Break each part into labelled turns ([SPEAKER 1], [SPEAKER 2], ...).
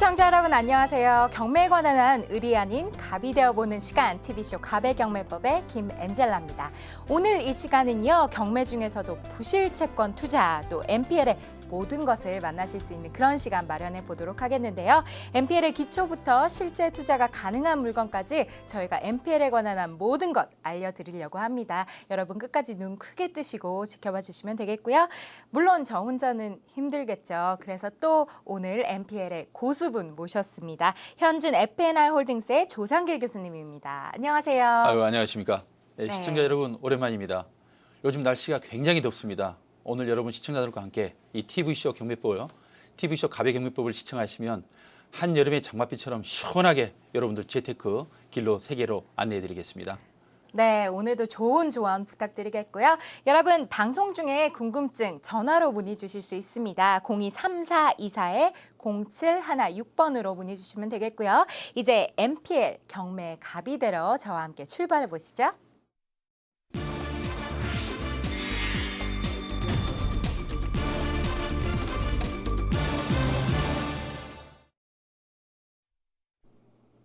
[SPEAKER 1] 시청자 여러분 안녕하세요. 경매에 관한 의리 아닌 갑이 되어보는 시간 TV쇼 갑의 경매법의 김엔젤라입니다. 오늘 이 시간은요. 경매 중에서도 부실채권 투자 또 NPL의 모든 것을 만나실 수 있는 그런 시간 마련해 보도록 하겠는데요. NPL의 기초부터 실제 투자가 가능한 물건까지 저희가 NPL에 관한 모든 것 알려드리려고 합니다. 여러분 끝까지 눈 크게 뜨시고 지켜봐 주시면 되겠고요. 물론 저 혼자는 힘들겠죠. 그래서 또 오늘 NPL의 고수분 모셨습니다. 현준 FNR 홀딩스의 조상길 교수님입니다. 안녕하세요.
[SPEAKER 2] 아유, 안녕하십니까. 네, 시청자 여러분 오랜만입니다. 요즘 날씨가 굉장히 덥습니다. 오늘 여러분 시청자들과 함께 이 TV쇼 경매법을 TV쇼 갑의 경매법을 시청하시면 한여름의 장맛비처럼 시원하게 여러분들 재테크 길로 세계로 안내해드리겠습니다.
[SPEAKER 1] 네, 오늘도 좋은 조언 부탁드리겠고요. 여러분 방송 중에 궁금증 전화로 문의 주실 수 있습니다. 023424-0716번으로 문의 주시면 되겠고요. 이제 NPL 경매 갑이 되러 저와 함께 출발해 보시죠.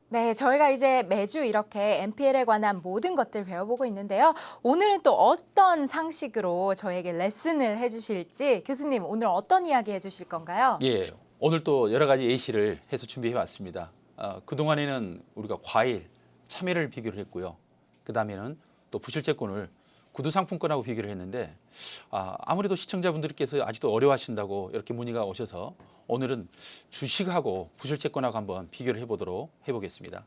[SPEAKER 1] 네, 저희가 이제 매주 이렇게 NPL에 관한 모든 것들 배워보고 있는데요. 오늘은 또 어떤 상식으로 저에게 레슨을 해주실지 교수님 오늘 어떤 이야기 해주실 건가요?
[SPEAKER 2] 예, 오늘 또 여러 가지 예시를 해서 준비해 왔습니다. 그동안에는 우리가 과일, 참외를 비교를 했고요. 그 다음에는 또 부실채권을 구두상품권하고 비교를 했는데 아무래도 시청자분들께서 아직도 어려워하신다고 이렇게 문의가 오셔서 오늘은 주식하고 부실채권하고 한번 비교를 해보겠습니다.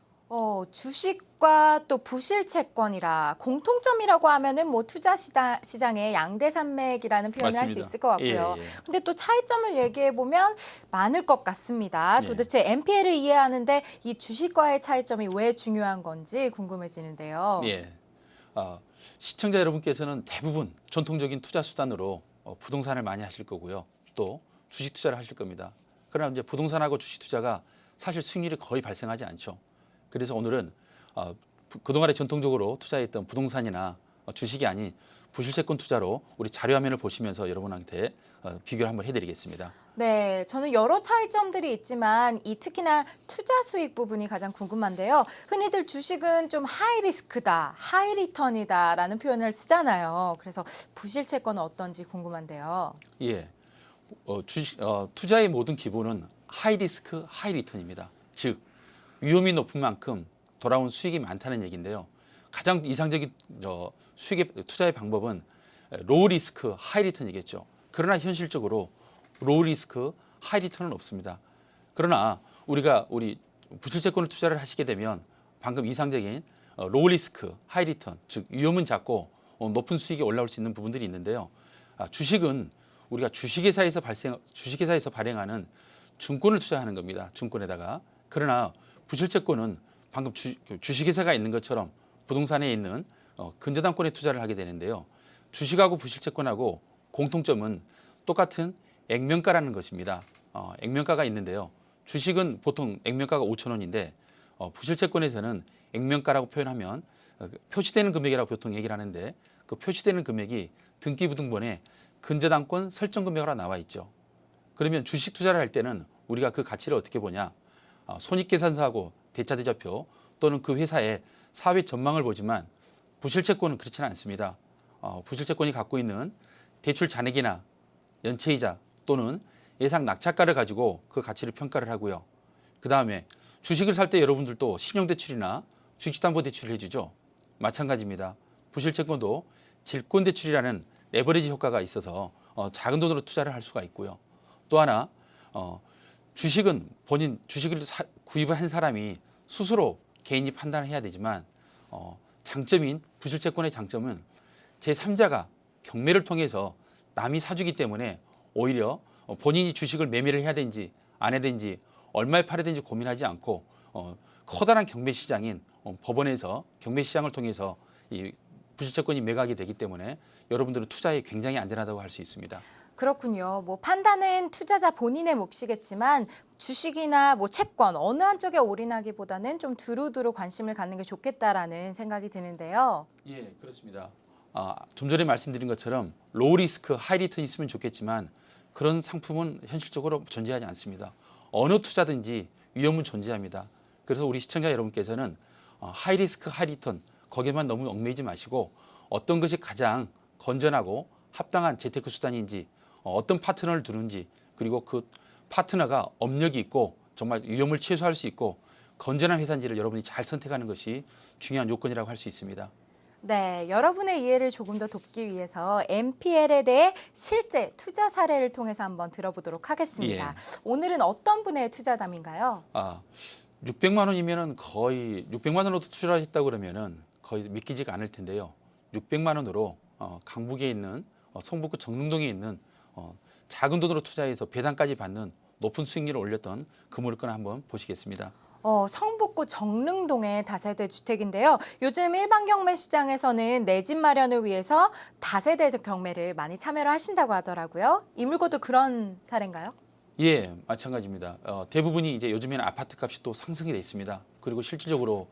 [SPEAKER 1] 주식과 또 부실채권이라 공통점이라고 하면은 뭐 투자 시장의 양대산맥이라는 표현을 할 수
[SPEAKER 2] 맞습니다.
[SPEAKER 1] 있을 것 같고요.
[SPEAKER 2] 예.
[SPEAKER 1] 근데 또 차이점을 얘기해 보면 많을 것 같습니다.
[SPEAKER 2] 예.
[SPEAKER 1] 도대체 NPL을 이해하는데 이 주식과의 차이점이 왜 중요한 건지 궁금해지는데요.
[SPEAKER 2] 예. 시청자 여러분께서는 대부분 전통적인 투자 수단으로 부동산을 많이 하실 거고요. 또 주식 투자를 하실 겁니다. 그러나 이제 부동산하고 주식 투자가 사실 수익률이 거의 발생하지 않죠. 그래서 오늘은 그동안에 전통적으로 투자했던 부동산이나 주식이 아닌 부실채권 투자로 우리 자료화면을 보시면서 여러분한테 비교를 한번 해드리겠습니다.
[SPEAKER 1] 네, 저는 여러 차이점들이 있지만 이 특히나 투자 수익 부분이 가장 궁금한데요. 흔히들 주식은 좀 하이 리스크다, 하이 리턴이다라는 표현을 쓰잖아요. 그래서 부실채권은 어떤지 궁금한데요.
[SPEAKER 2] 예, 투자의 모든 기본은 하이 리스크, 하이 리턴입니다. 즉 위험이 높은 만큼 돌아온 수익이 많다는 얘기인데요. 가장 이상적인 투자의 방법은 로우 리스크, 하이 리턴이겠죠. 그러나 현실적으로 로우 리스크, 하이 리턴은 없습니다. 그러나 우리 부실채권을 투자를 하시게 되면 방금 이상적인 로우 리스크, 하이 리턴, 즉 위험은 작고 높은 수익이 올라올 수 있는 부분들이 있는데요. 주식은 우리가 주식회사에서 발행하는 증권을 투자하는 겁니다. 증권에다가. 그러나 부실채권은 방금 주식회사가 있는 것처럼 부동산에 있는 근저당권에 투자를 하게 되는데요. 주식하고 부실채권하고 공통점은 똑같은 액면가라는 것입니다. 액면가가 있는데요. 주식은 보통 액면가가 5,000원인데 부실채권에서는 액면가라고 표현하면 표시되는 금액이라고 보통 얘기를 하는데 그 표시되는 금액이 등기부등본에 근저당권 설정 금액으로 나와 있죠. 그러면 주식 투자를 할 때는 우리가 그 가치를 어떻게 보냐? 손익계산서하고 대차대조표 또는 그 회사의 사회 전망을 보지만 부실채권은 그렇지는 않습니다. 부실채권이 갖고 있는 대출 잔액이나 연체이자 또는 예상 낙찰가를 가지고 그 가치를 평가를 하고요. 그 다음에 주식을 살 때 여러분들도 신용대출이나 주식담보대출을 해주죠. 마찬가지입니다. 부실채권도 질권대출이라는 레버리지 효과가 있어서 작은 돈으로 투자를 할 수가 있고요. 또 하나 주식은 본인 주식을 구입을 한 사람이 스스로 개인이 판단을 해야 되지만 장점인 부실채권의 장점은 제3자가 경매를 통해서 남이 사주기 때문에 오히려 본인이 주식을 매매를 해야 되는지 안 해야 되는지 얼마에 팔아야 되는지 고민하지 않고 커다란 경매 시장인 법원에서 경매 시장을 통해서 이 부실채권이 매각이 되기 때문에 여러분들은 투자에 굉장히 안전하다고 할 수 있습니다.
[SPEAKER 1] 그렇군요. 뭐 판단은 투자자 본인의 몫이겠지만 주식이나 뭐 채권 어느 한쪽에 올인하기보다는 좀 두루두루 관심을 갖는 게 좋겠다라는 생각이 드는데요.
[SPEAKER 2] 예, 그렇습니다. 좀 전에 말씀드린 것처럼 로우 리스크, 하이 리턴 있으면 좋겠지만 그런 상품은 현실적으로 존재하지 않습니다. 어느 투자든지 위험은 존재합니다. 그래서 우리 시청자 여러분께서는 하이리스크 하이리턴 거기에만 너무 얽매이지 마시고 어떤 것이 가장 건전하고 합당한 재테크 수단인지 어떤 파트너를 두는지 그리고 그 파트너가 업력이 있고 정말 위험을 최소화할 수 있고 건전한 회사인지를 여러분이 잘 선택하는 것이 중요한 요건이라고 할 수 있습니다.
[SPEAKER 1] 네, 여러분의 이해를 조금 더 돕기 위해서 MPL에 대해 실제 투자 사례를 통해서 한번 들어보도록 하겠습니다.
[SPEAKER 2] 예.
[SPEAKER 1] 오늘은 어떤 분의 투자담인가요?
[SPEAKER 2] 600만 원이면은 거의 600만 원으로 투자를 했다고 그러면은 거의 믿기지가 않을 텐데요. 600만 원으로 강북에 있는 성북구 정릉동에 있는 작은 돈으로 투자해서 배당까지 받는 높은 수익률을 올렸던 그 물건 한번 보시겠습니다.
[SPEAKER 1] 성북구 정릉동의 다세대 주택인데요. 요즘 일반 경매 시장에서는 내 집 마련을 위해서 다세대 경매를 많이 참여를 하신다고 하더라고요. 이 물건도 그런 사례인가요?
[SPEAKER 2] 예, 마찬가지입니다. 대부분이 이제 요즘에는 아파트 값이 또 상승이 돼 있습니다. 그리고 실질적으로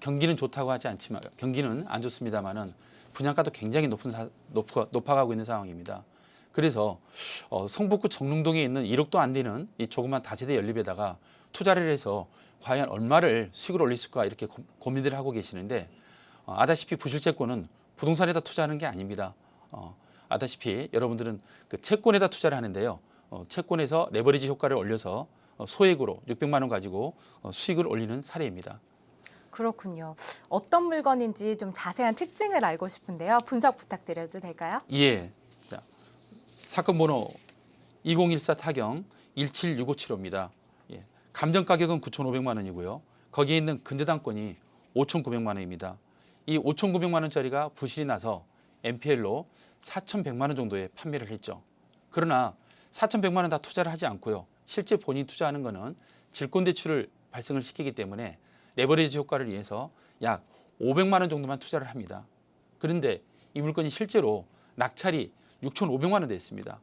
[SPEAKER 2] 경기는 좋다고 하지 않지만 경기는 안 좋습니다만은 분양가도 굉장히 높아가고 있는 상황입니다. 그래서 성북구 정릉동에 있는 1억도 안 되는 이 조그만 다세대 연립에다가 투자를 해서 과연 얼마를 수익을 올릴 수가 이렇게 고민들을 하고 계시는데 아다시피 부실채권은 부동산에다 투자하는 게 아닙니다. 아다시피 여러분들은 그 채권에다 투자를 하는데요. 채권에서 레버리지 효과를 올려서 소액으로 600만 원 가지고 수익을 올리는 사례입니다.
[SPEAKER 1] 그렇군요. 어떤 물건인지 좀 자세한 특징을 알고 싶은데요. 분석 부탁드려도 될까요?
[SPEAKER 2] 예. 자, 사건 번호 2014 타경 176575입니다. 예. 감정 가격은 9,500만 원이고요. 거기에 있는 근저당권이 5,900만 원입니다. 이 5,900만 원짜리가 부실이 나서 MPL로 4,100만 원 정도에 판매를 했죠. 그러나 4,100만 원 다 투자를 하지 않고요. 실제 본인이 투자하는 거는 질권대출을 발생을 시키기 때문에 레버리지 효과를 위해서 약 500만 원 정도만 투자를 합니다. 그런데 이 물건이 실제로 낙찰이 6,500만 원 됐습니다.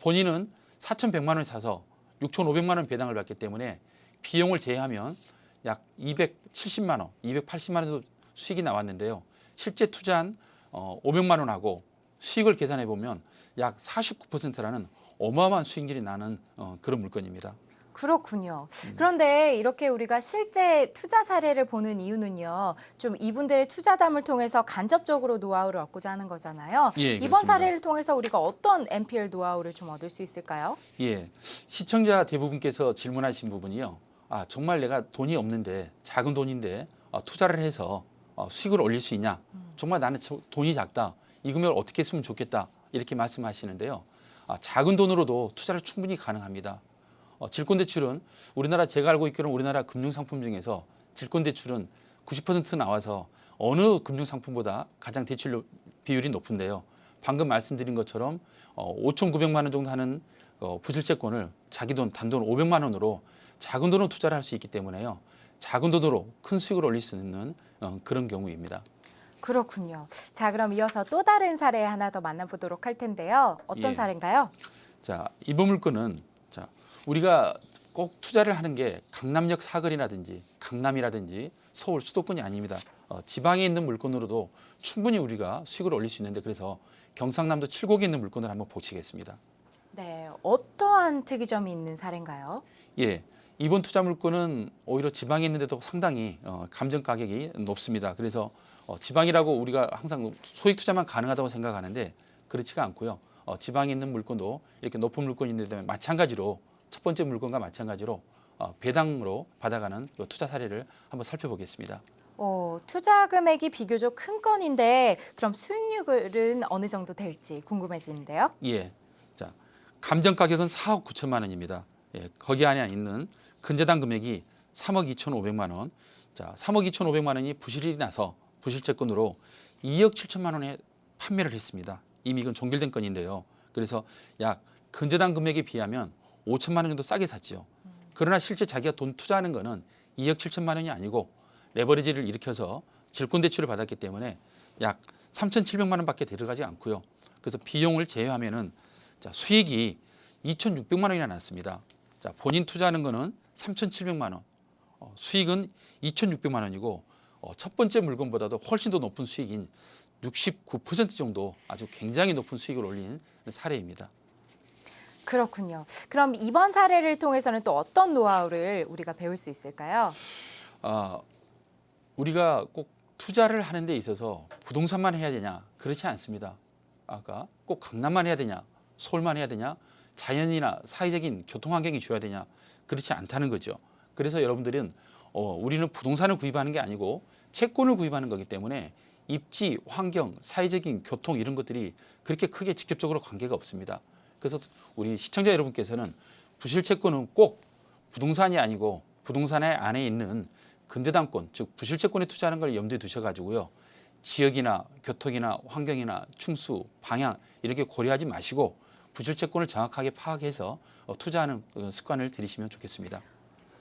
[SPEAKER 2] 본인은 4,100만 원을 사서 6,500만 원 배당을 받기 때문에 비용을 제외하면 약 270만 원, 280만 원 정도 수익이 나왔는데요. 실제 투자한 500만 원하고 수익을 계산해 보면 약 49%라는 어마어마한 수익률이 나는 그런 물건입니다.
[SPEAKER 1] 그렇군요. 그런데 이렇게 우리가 실제 투자 사례를 보는 이유는요. 좀 이분들의 투자담을 통해서 간접적으로 노하우를 얻고자 하는 거잖아요.
[SPEAKER 2] 예,
[SPEAKER 1] 이번
[SPEAKER 2] 그렇습니다.
[SPEAKER 1] 사례를 통해서 우리가 어떤 MPL 노하우를 좀 얻을 수 있을까요?
[SPEAKER 2] 예, 시청자 대부분께서 질문하신 부분이요. 정말 내가 돈이 없는데 작은 돈인데 투자를 해서 수익을 올릴 수 있냐? 정말 나는 돈이 작다. 이 금액을 어떻게 쓰면 좋겠다. 이렇게 말씀하시는데요. 작은 돈으로도 투자를 충분히 가능합니다. 질권대출은 우리나라 제가 알고 있기로는 우리나라 금융상품 중에서 질권대출은 90% 나와서 어느 금융상품보다 가장 대출 비율이 높은데요. 방금 말씀드린 것처럼 5,900만 원 정도 하는 부실채권을 자기 돈 단돈 500만 원으로 작은 돈으로 투자를 할 수 있기 때문에요. 작은 돈으로 큰 수익을 올릴 수 있는 그런 경우입니다.
[SPEAKER 1] 그렇군요. 자, 그럼 이어서 또 다른 사례 하나 더 만나보도록 할 텐데요. 어떤
[SPEAKER 2] 예.
[SPEAKER 1] 사례인가요?
[SPEAKER 2] 자, 이번 물건은 우리가 꼭 투자를 하는 게 강남역 사거리라든지 강남이라든지 서울 수도권이 아닙니다. 지방에 있는 물건으로도 충분히 우리가 수익을 올릴 수 있는데 그래서 경상남도 칠곡에 있는 물건을 한번 보시겠습니다.
[SPEAKER 1] 네, 어떠한 특이점이 있는 사례인가요?
[SPEAKER 2] 예, 이번 투자 물건은 오히려 지방에 있는데도 상당히 감정 가격이 높습니다. 그래서 지방이라고 우리가 항상 소액 투자만 가능하다고 생각하는데 그렇지가 않고요. 지방에 있는 물건도 이렇게 높은 물건이 있는데 마찬가지로 첫 번째 물건과 마찬가지로 배당으로 받아가는 투자 사례를 한번 살펴보겠습니다.
[SPEAKER 1] 투자 금액이 비교적 큰 건인데 그럼 수익률은 어느 정도 될지 궁금해지는데요.
[SPEAKER 2] 예, 자 감정 가격은 4억 9천만 원입니다. 예, 거기 안에 있는 근저당 금액이 3억 2,500만 원. 자, 3억 2,500만 원이 부실이 나서 부실채권으로 2억 7천만 원에 판매를 했습니다. 이미 이건 종결된 건인데요. 그래서 약 근저당 금액에 비하면 5천만 원 정도 싸게 샀지요. 그러나 실제 자기가 돈 투자하는 거는 2억 7천만 원이 아니고 레버리지를 일으켜서 질권대출을 받았기 때문에 약 3,700만 원밖에 들어가지 않고요. 그래서 비용을 제외하면은 수익이 2,600만 원이나 났습니다. 자, 본인 투자하는 거는 3,700만 원, 수익은 2,600만 원이고 첫 번째 물건보다도 훨씬 더 높은 수익인 69% 정도 아주 굉장히 높은 수익을 올린 사례입니다.
[SPEAKER 1] 그렇군요. 그럼 이번 사례를 통해서는 또 어떤 노하우를 우리가 배울 수 있을까요?
[SPEAKER 2] 우리가 꼭 투자를 하는 데 있어서 부동산만 해야 되냐? 그렇지 않습니다. 아까 꼭 강남만 해야 되냐? 서울만 해야 되냐? 자연이나 사회적인 교통 환경이 좋아야 되냐? 그렇지 않다는 거죠. 그래서 여러분들은 우리는 부동산을 구입하는 게 아니고 채권을 구입하는 거기 때문에 입지, 환경, 사회적인 교통 이런 것들이 그렇게 크게 직접적으로 관계가 없습니다. 그래서 우리 시청자 여러분께서는 부실채권은 꼭 부동산이 아니고 부동산의 안에 있는 근저당권, 즉 부실채권에 투자하는 걸 염두에 두셔가지고요. 지역이나 교통이나 환경이나 충수, 방향 이렇게 고려하지 마시고 부실채권을 정확하게 파악해서 투자하는 습관을 들이시면 좋겠습니다.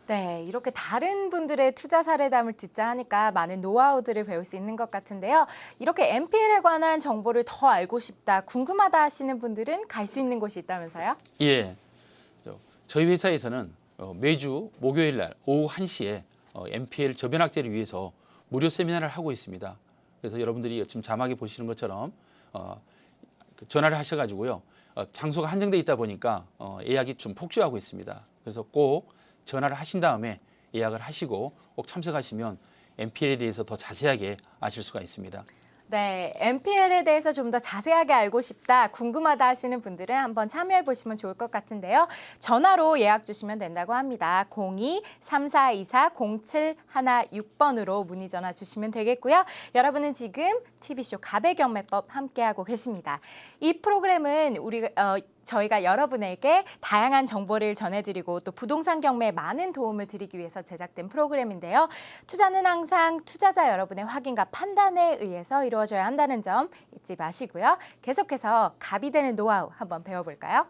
[SPEAKER 1] 네, 이렇게 다른 분들의 투자 사례담을 듣자 하니까 많은 노하우들을 배울 수 있는 것 같은데요. 이렇게 NPL에 관한 정보를 더 알고 싶다, 궁금하다 하시는 분들은 갈 수 있는 곳이 있다면서요?
[SPEAKER 2] 예, 저희 회사에서는 매주 목요일 날 오후 1시에 NPL 저변 확대를 위해서 무료 세미나를 하고 있습니다. 그래서 여러분들이 지금 자막에 보시는 것처럼 전화를 하셔가지고요. 장소가 한정돼 있다 보니까 예약이 좀 폭주하고 있습니다. 그래서 꼭 전화를 하신 다음에 예약을 하시고 꼭 참석하시면 NPL에 대해서 더 자세하게 아실 수가 있습니다.
[SPEAKER 1] 네, NPL에 대해서 좀 더 자세하게 알고 싶다, 궁금하다 하시는 분들은 한번 참여해 보시면 좋을 것 같은데요. 전화로 예약 주시면 된다고 합니다. 02-3424-0716번으로 문의 전화 주시면 되겠고요. 여러분은 지금 TV쇼 가배경매법 함께하고 계십니다. 이 프로그램은 저희가 여러분에게 다양한 정보를 전해드리고 또 부동산 경매에 많은 도움을 드리기 위해서 제작된 프로그램인데요. 투자는 항상 투자자 여러분의 확인과 판단에 의해서 이루어져야 한다는 점 잊지 마시고요. 계속해서 갑이 되는 노하우 한번 배워볼까요?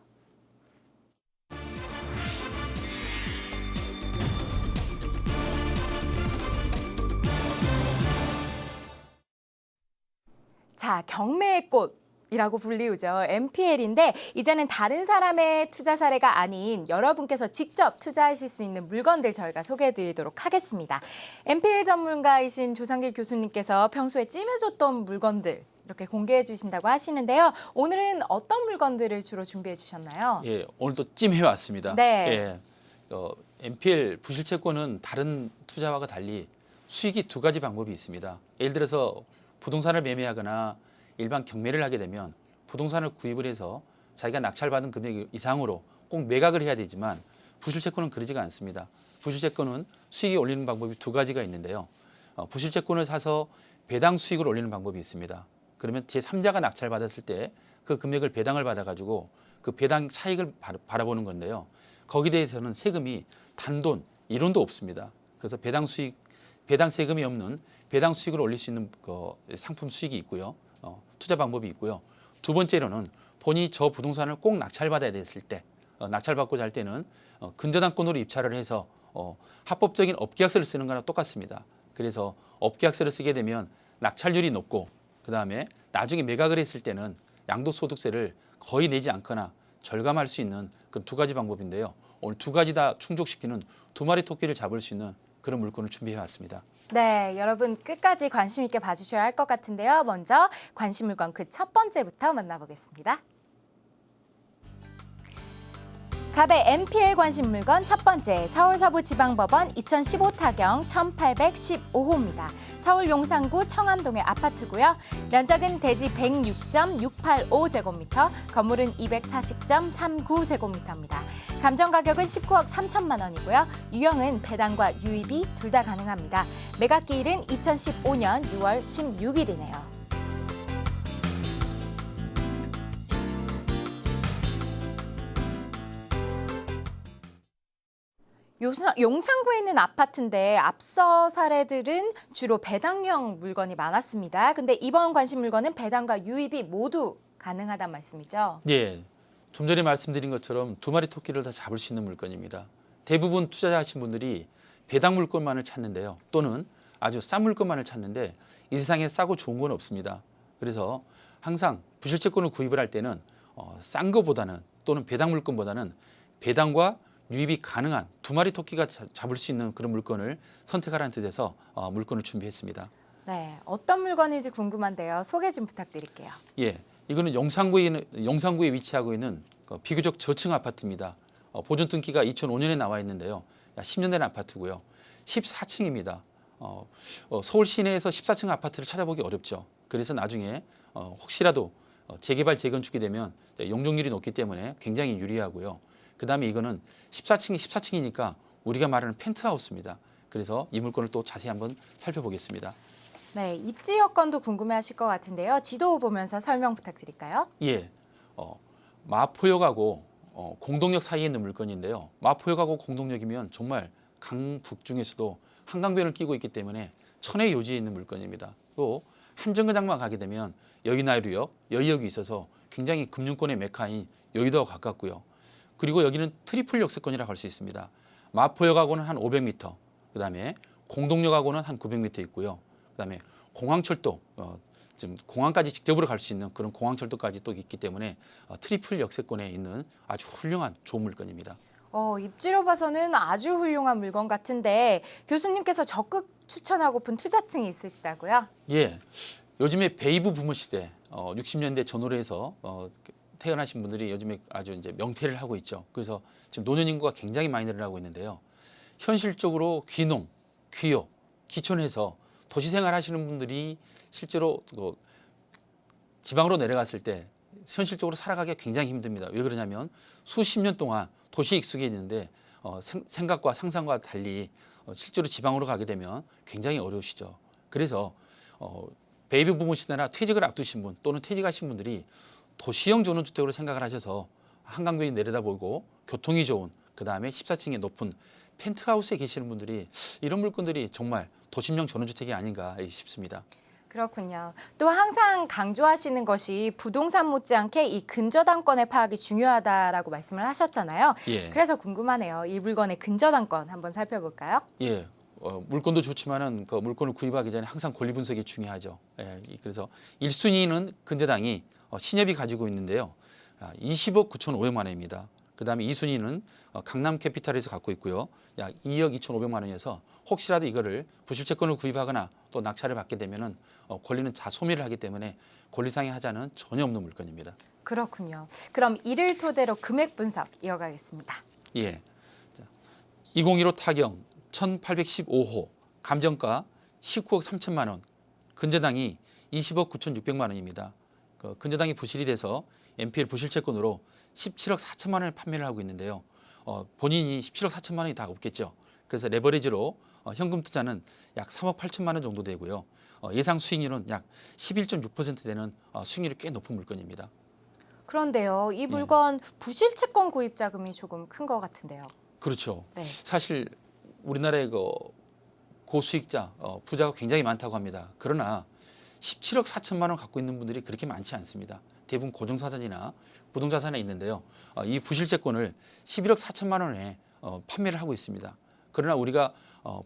[SPEAKER 1] 자, 경매의 꽃. 이라고 불리우죠. NPL인데 이제는 다른 사람의 투자 사례가 아닌 여러분께서 직접 투자하실 수 있는 물건들 저희가 소개해드리도록 하겠습니다. NPL 전문가이신 조상길 교수님께서 평소에 찜해줬던 물건들 이렇게 공개해 주신다고 하시는데요. 오늘은 어떤 물건들을 주로 준비해 주셨나요?
[SPEAKER 2] 예, 오늘도 찜해 왔습니다.
[SPEAKER 1] 네.
[SPEAKER 2] 예, NPL 부실채권은 다른 투자와가 달리 수익이 두 가지 방법이 있습니다. 예를 들어서 부동산을 매매하거나 일반 경매를 하게 되면 부동산을 구입을 해서 자기가 낙찰받은 금액 이상으로 꼭 매각을 해야 되지만 부실채권은 그러지가 않습니다. 부실채권은 수익이 올리는 방법이 두 가지가 있는데요. 부실채권을 사서 배당 수익을 올리는 방법이 있습니다. 그러면 제3자가 낙찰받았을 때 그 금액을 배당을 받아가지고 그 배당 차익을 바라보는 건데요. 거기에 대해서는 세금이 단돈 1원도 없습니다. 그래서 배당 세금이 없는 배당 수익을 올릴 수 있는 상품 수익이 있고요. 투자 방법이 있고요. 두 번째로는 본인이 저 부동산을 꼭 낙찰받아야 됐을 때, 낙찰받고자 할 때는 근저당권으로 입찰을 해서 합법적인 업계약서를 쓰는 거랑 똑같습니다. 그래서 업계약서를 쓰게 되면 낙찰률이 높고 그다음에 나중에 매각을 했을 때는 양도소득세를 거의 내지 않거나 절감할 수 있는 그런 두 가지 방법인데요. 오늘 두 가지 다 충족시키는 두 마리 토끼를 잡을 수 있는 그런 물건을 준비해 왔습니다.
[SPEAKER 1] 네, 여러분 끝까지 관심 있게 봐주셔야 할 것 같은데요. 먼저 관심 물건 그 첫 번째부터 만나보겠습니다. 갑의 NPL 관심 물건 첫 번째, 서울서부지방법원 2015 타경 1815호입니다. 서울 용산구 청암동의 아파트고요. 면적은 대지 106.685제곱미터, 건물은 240.39제곱미터입니다. 감정 가격은 19억 3천만 원이고요. 유형은 배당과 유입이 둘 다 가능합니다. 매각 기일은 2015년 6월 16일이네요. 용산구에 있는 아파트인데 앞서 사례들은 주로 배당형 물건이 많았습니다. 근데 이번 관심 물건은 배당과 유입이 모두 가능하단 말씀이죠?
[SPEAKER 2] 예, 좀 전에 말씀드린 것처럼 두 마리 토끼를 다 잡을 수 있는 물건입니다. 대부분 투자하신 분들이 배당 물건만을 찾는데요. 또는 아주 싼 물건만을 찾는데 이 세상에 싸고 좋은 건 없습니다. 그래서 항상 부실채권을 구입을 할 때는 싼 거보다는 또는 배당 물건보다는 배당과 유입이 가능한 두 마리 토끼가 잡을 수 있는 그런 물건을 선택하라는 뜻에서 물건을 준비했습니다.
[SPEAKER 1] 네, 어떤 물건인지 궁금한데요. 소개 좀 부탁드릴게요.
[SPEAKER 2] 예, 이거는 용산구에 위치하고 있는 비교적 저층 아파트입니다. 보존 등기가 2005년에 나와 있는데요. 약 10년 된 아파트고요. 14층입니다. 서울 시내에서 14층 아파트를 찾아보기 어렵죠. 그래서 나중에 혹시라도 재개발 재건축이 되면 용적률이 높기 때문에 굉장히 유리하고요. 그다음에 이거는 14층이 14층이니까 우리가 말하는 펜트하우스입니다. 그래서 이 물건을 또 자세히 한번 살펴보겠습니다.
[SPEAKER 1] 네, 입지 여건도 궁금해하실 것 같은데요. 지도 보면서 설명 부탁드릴까요?
[SPEAKER 2] 예, 마포역하고 공동역 사이에 있는 물건인데요. 마포역하고 공동역이면 정말 강북 중에서도 한강변을 끼고 있기 때문에 천의 요지에 있는 물건입니다. 또 한정거장만 가게 되면 여의나루역, 여의역이 있어서 굉장히 금융권의 메카인 여의도와 가깝고요. 그리고 여기는 트리플 역세권이라고 할 수 있습니다. 마포역하고는 한 500m, 그다음에 공동역하고는 한 900m 있고요. 그다음에 공항철도, 지금 공항까지 직접으로 갈 수 있는 그런 공항철도까지 또 있기 때문에 트리플 역세권에 있는 아주 훌륭한 좋은 물건입니다.
[SPEAKER 1] 입지로 봐서는 아주 훌륭한 물건 같은데 교수님께서 적극 추천하고픈 투자층이 있으시다고요?
[SPEAKER 2] 예, 요즘에 베이브 부모 시대, 60년대 전후로 해서 태어나신 분들이 요즘에 아주 이제 명퇴를 하고 있죠. 그래서 지금 노년 인구가 굉장히 많이 늘어나고 있는데요. 현실적으로 귀농, 귀역, 귀촌해서 도시 생활하시는 분들이 실제로 지방으로 내려갔을 때 현실적으로 살아가기가 굉장히 힘듭니다. 왜 그러냐면 수십 년 동안 도시에 익숙해 있는데 생각과 상상과 달리 실제로 지방으로 가게 되면 굉장히 어려우시죠. 그래서 베이비 부모 시대나 퇴직을 앞두신 분 또는 퇴직하신 분들이 도시형 전원주택으로 생각을 하셔서 한강변이 내려다보고 교통이 좋은 그다음에 14층의 높은 펜트하우스에 계시는 분들이 이런 물건들이 정말 도심형 전원주택이 아닌가 싶습니다.
[SPEAKER 1] 그렇군요. 또 항상 강조하시는 것이 부동산 못지않게 이 근저당권의 파악이 중요하다라고 말씀을 하셨잖아요.
[SPEAKER 2] 예.
[SPEAKER 1] 그래서 궁금하네요. 이 물건의 근저당권 한번 살펴볼까요?
[SPEAKER 2] 예. 물건도 좋지만은 그 물건을 구입하기 전에 항상 권리 분석이 중요하죠. 예, 그래서 1순위는 근저당이 신협이 가지고 있는데요. 20억 9,500만 원입니다. 그다음에 2순위는 강남 캐피탈에서 갖고 있고요. 약 2억 2,500만 원이어서 혹시라도 이거를 부실채권을 구입하거나 또 낙찰을 받게 되면은 권리는 자소멸을 하기 때문에 권리상의 하자는 전혀 없는 물건입니다.
[SPEAKER 1] 그렇군요. 그럼 이를 토대로 금액 분석 이어가겠습니다.
[SPEAKER 2] 예. 2015 타경 1815호 감정가 19억 3천만 원, 근저당이 20억 9,600만 원입니다. 근저당이 부실이 돼서 NPL 부실채권으로 17억 4천만 원을 판매를 하고 있는데요. 본인이 17억 4천만 원이 다 없겠죠. 그래서 레버리지로 현금 투자는 약 3억 8천만 원 정도 되고요. 예상 수익률은 약 11.6% 되는 수익률이 꽤 높은 물건입니다.
[SPEAKER 1] 그런데요, 이 물건 부실채권 구입 자금이 조금 큰 것 같은데요.
[SPEAKER 2] 그렇죠.
[SPEAKER 1] 네.
[SPEAKER 2] 사실 우리나라의 고수익자 부자가 굉장히 많다고 합니다. 그러나 17억 4천만 원 갖고 있는 분들이 그렇게 많지 않습니다. 대부분 고정자산이나 부동자산에 있는데요. 이 부실채권을 11억 4천만 원에 판매를 하고 있습니다. 그러나 우리가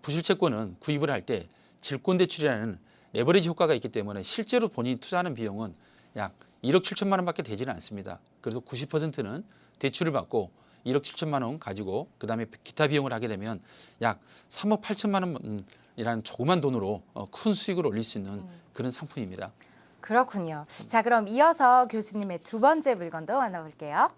[SPEAKER 2] 부실채권은 구입을 할 때 질권대출이라는 레버리지 효과가 있기 때문에 실제로 본인이 투자하는 비용은 약 1억 7천만 원밖에 되지는 않습니다. 그래서 90%는 대출을 받고 1억 7천만 원 가지고 그다음에 기타 비용을 하게 되면 약 3억 8천만 원이라는 조그만 돈으로 큰 수익을 올릴 수 있는 그런 상품입니다.
[SPEAKER 1] 그렇군요. 자, 그럼 이어서 교수님의 두 번째 물건도 만나볼게요.